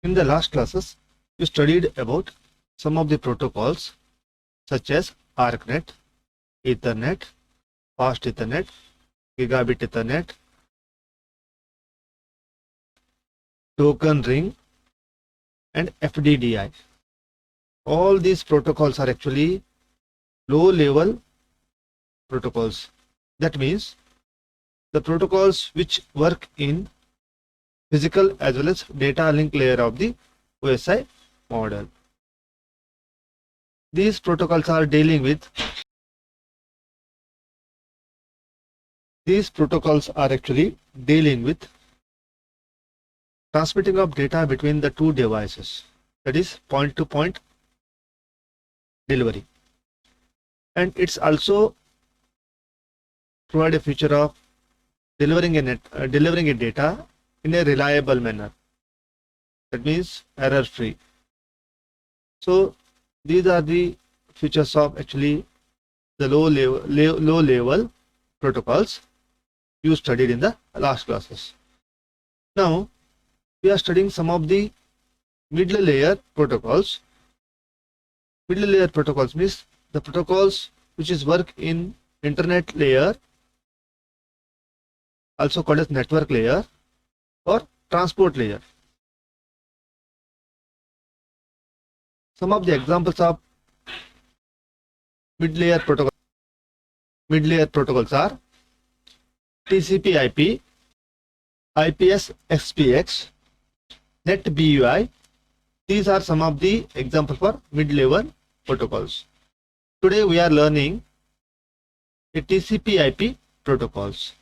In the last classes, we studied about some of the protocols such as ARCnet, Ethernet, Fast Ethernet, Gigabit Ethernet, Token Ring, and FDDI. All these protocols are actually low-level protocols. That means the protocols which work in physical as well as data link layer of the OSI model. These protocols are dealing with transmitting of data between the two devices, that is point-to-point delivery, and it's also provide a feature of delivering a data in a reliable manner. That means error-free. So these are the features of actually the low level protocols you studied in the last classes. Now we are studying some of the middle layer protocols. Middle layer protocols means the protocols which is work in internet layer, also called as network layer or transport layer. Some of the examples of mid-layer protocols are TCP/IP, IPS/XPX, NetBEUI. These are some of the examples for mid-level protocols. Today we are learning the TCP/IP protocols.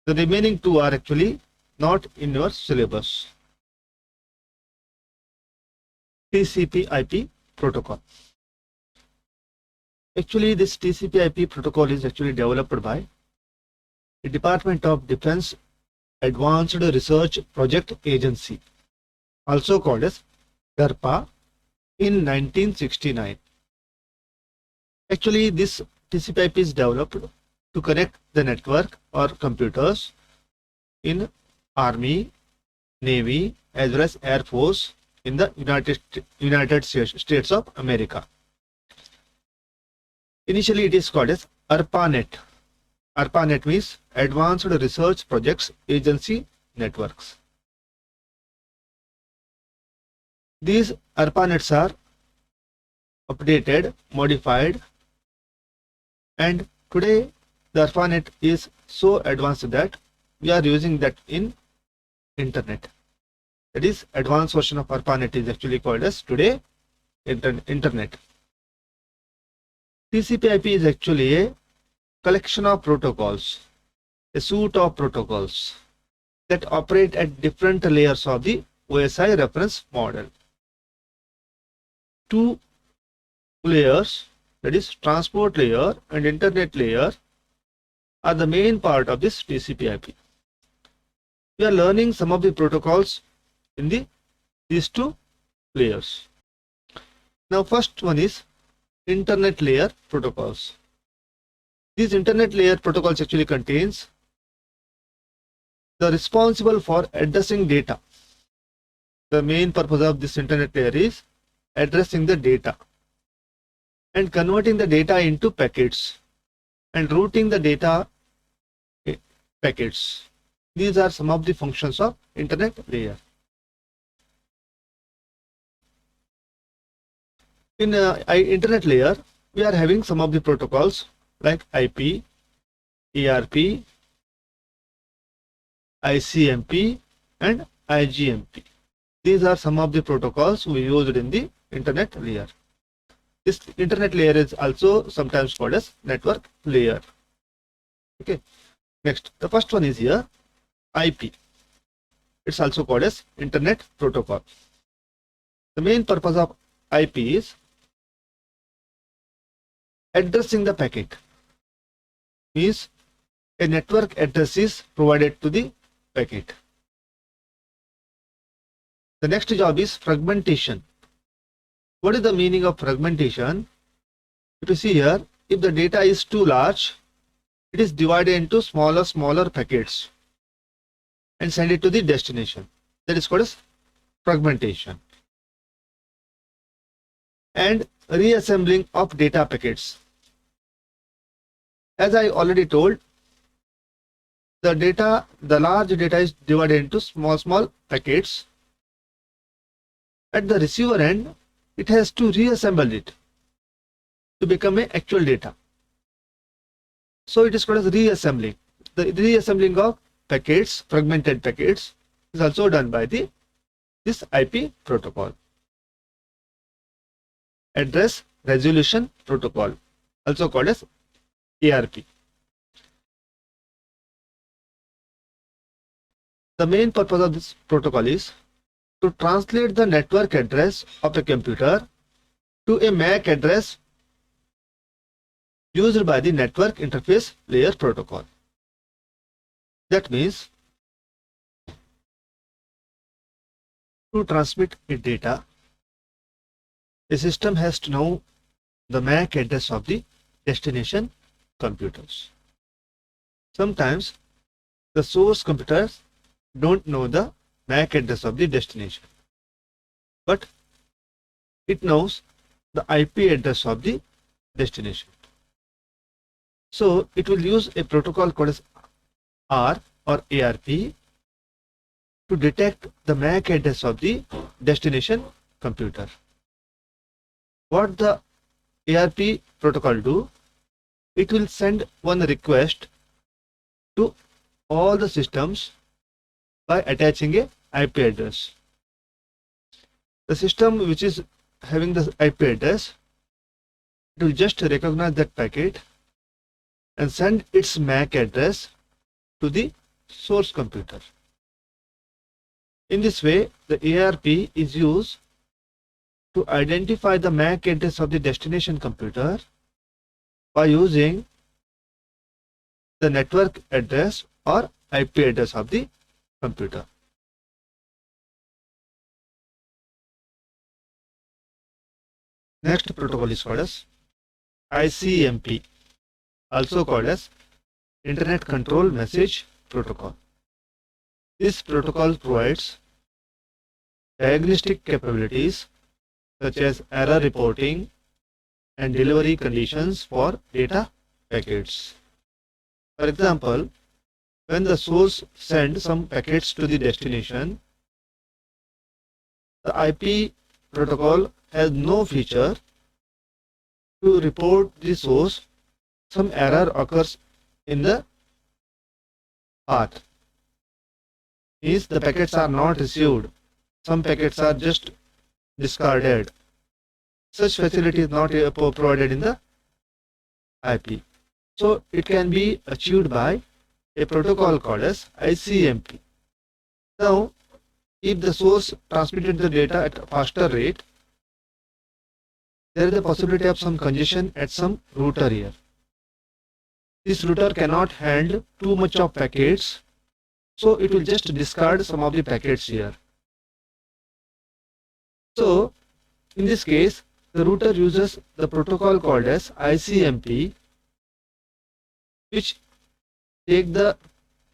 The remaining two are actually not in your syllabus. TCP/IP protocol. Actually, this TCP/IP protocol is actually developed by the Department of Defense Advanced Research Project Agency, also called as DARPA, in 1969. Actually, this TCP/IP is developed to connect the network or computers in Army, Navy, as well as Air Force in the United States of America. Initially, it is called as ARPANET. ARPANET means Advanced Research Projects Agency Networks. These ARPANETs are updated, modified, and today the ARPANET is so advanced that we are using that in internet. That is, advanced version of ARPANET is actually called as today internet. TCP/IP is actually a collection of protocols, a suite of protocols that operate at different layers of the OSI reference model. Two layers, that is transport layer and internet layer, are the main part of this TCP/IP. We are learning some of the protocols in these two layers. Now first one is internet layer protocols. These internet layer protocols actually contains the responsible for addressing data. The main purpose of this internet layer is addressing the data and converting the data into packets and routing the data packets. These are some of the functions of internet layer. In internet layer, we are having some of the protocols like IP, ERP, ICMP, and IGMP. These are some of the protocols we used in the internet layer. This internet layer is also sometimes called as network layer. Okay. Next, the first one is here, IP. It's also called as internet protocol. The main purpose of IP is addressing the packet. Means a network address is provided to the packet. The next job is fragmentation. What is the meaning of fragmentation? If you see here, if the data is too large, it is divided into smaller packets and send it to the destination. That is called as fragmentation and reassembling of data packets. As I already told, the large data is divided into small packets. At the receiver end, it has to reassemble it to become an actual data. So it is called as reassembling. The reassembling of packets, fragmented packets, is also done by this IP protocol. Address Resolution Protocol, also called as ARP. The main purpose of this protocol is to translate the network address of a computer to a MAC address used by the network interface layer protocol. That means to transmit a data, a system has to know the MAC address of the destination computers. Sometimes the source computers don't know the MAC address of the destination, but it knows the IP address of the destination. So it will use a protocol called as R or ARP to detect the MAC address of the destination computer. What the ARP protocol do? It will send one request to all the systems by attaching a IP address. The system which is having the IP address, it will just recognize that packet and send its MAC address to the source computer. In this way, the ARP is used to identify the MAC address of the destination computer by using the network address or IP address of the computer. Next protocol is called as ICMP, also called as Internet Control Message Protocol. This protocol provides diagnostic capabilities such as error reporting and delivery conditions for data packets. For example, when the source sends some packets to the destination, the IP protocol has no feature to report the source some error occurs in the path. Means the packets are not received, some packets are just discarded. Such facility is not provided in the IP. So it can be achieved by a protocol called as ICMP. Now, if the source transmitted the data at a faster rate, there is a possibility of some congestion at some router here. This router cannot handle too much of packets, so it will just discard some of the packets here. So in this case, the router uses the protocol called as ICMP, which take the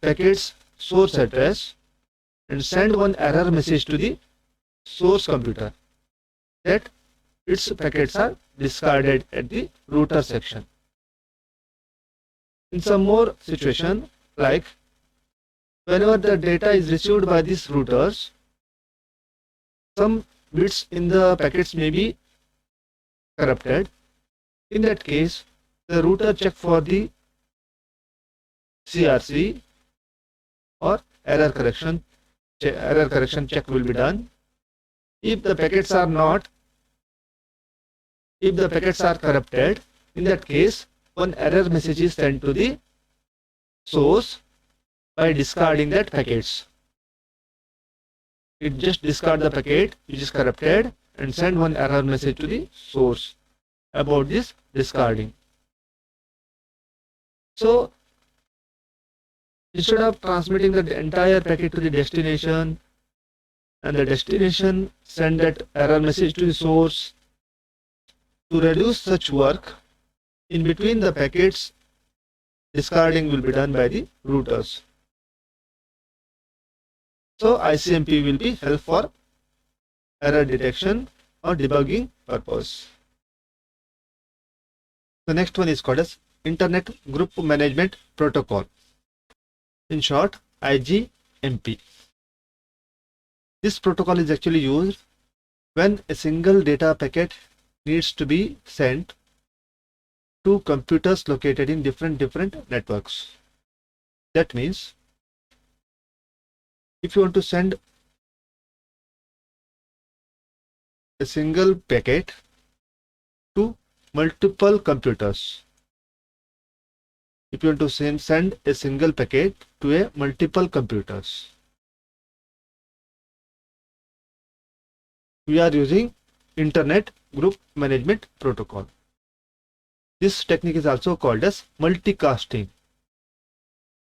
packet's source address and send one error message to the source computer that its packets are discarded at the router section. In some more situation, like whenever the data is received by these routers, some bits in the packets may be corrupted. In that case, the router check for the CRC or error correction check will be done. If the packets are corrupted, in that case, one error message is sent to the source by discarding that packets. It just discard the packet which is corrupted and send one error message to the source about this discarding. So instead of transmitting the entire packet to the destination and the destination send that error message to the source, to reduce such work, in between the packets, discarding will be done by the routers. So ICMP will be helpful for error detection or debugging purpose. The next one is called as Internet Group Management Protocol. In short, IGMP. This protocol is actually used when a single data packet needs to be sent to computers located in different networks. That means if you want to send a single packet to multiple computers, if you want to send a single packet to a multiple computers, we are using Internet Group Management Protocol. This technique is also called as multicasting,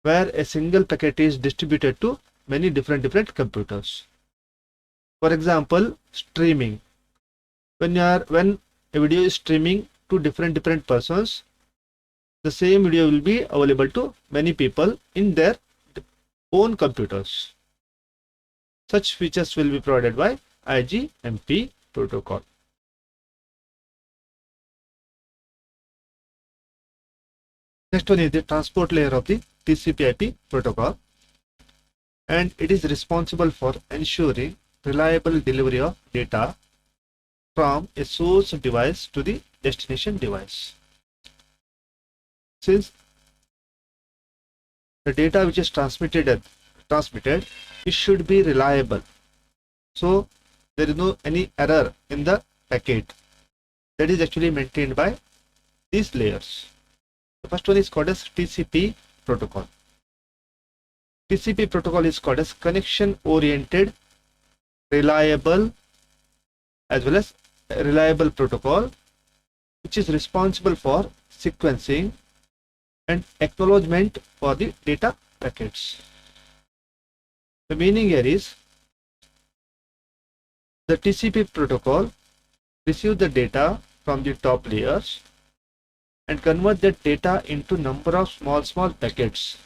where a single packet is distributed to many different computers. For example, streaming. When a video is streaming to different persons, the same video will be available to many people in their own computers. Such features will be provided by IGMP protocol. Next one is the transport layer of the TCP/IP protocol, and it is responsible for ensuring reliable delivery of data from a source device to the destination device. Since the data which is transmitted, it should be reliable, so there is no any error in the packet. That is actually maintained by these layers. The first one is called as TCP protocol. TCP protocol is called as connection oriented reliable as well as reliable protocol, which is responsible for sequencing and acknowledgement for the data packets. The meaning here is the TCP protocol receives the data from the top layers and convert that data into number of small packets,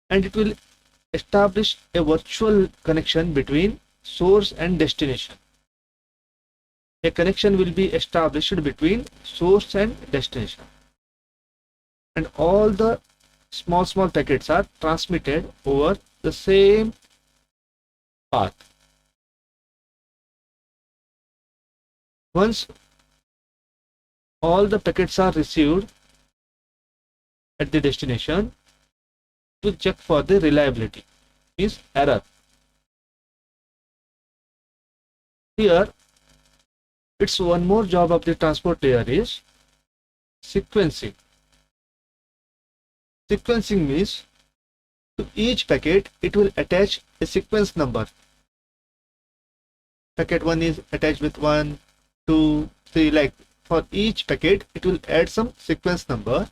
and it will establish a virtual connection between source and destination. A connection will be established between source and destination, and all the small packets are transmitted over the same path. Once all the packets are received at the destination, it will check for the reliability, means error. Here, it's one more job of the transport layer is sequencing. Sequencing means to each packet it will attach a sequence number. Packet 1 is attached with 1, 2, 3, like for each packet it will add some sequence number.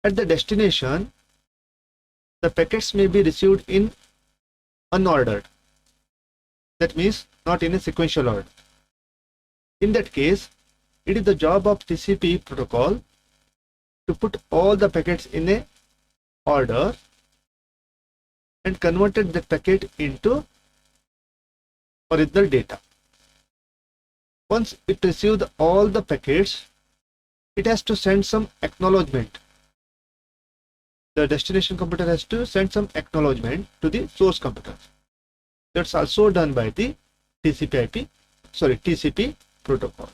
At the destination, the packets may be received in unordered. That means not in a sequential order. In that case, it is the job of TCP protocol to put all the packets in a order and converted the packet into original data. Once it received all the packets, it has to send some acknowledgement. The destination computer has to send some acknowledgement to the source computer. That's also done by the TCP protocol.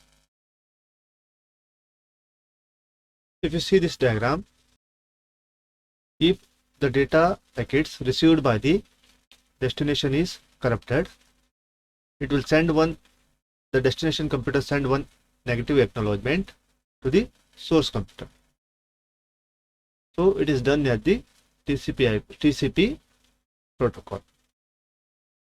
If you see this diagram, if the data packets received by the destination is corrupted, it will send the destination computer send one negative acknowledgement to the source computer. So it is done at the TCP protocol.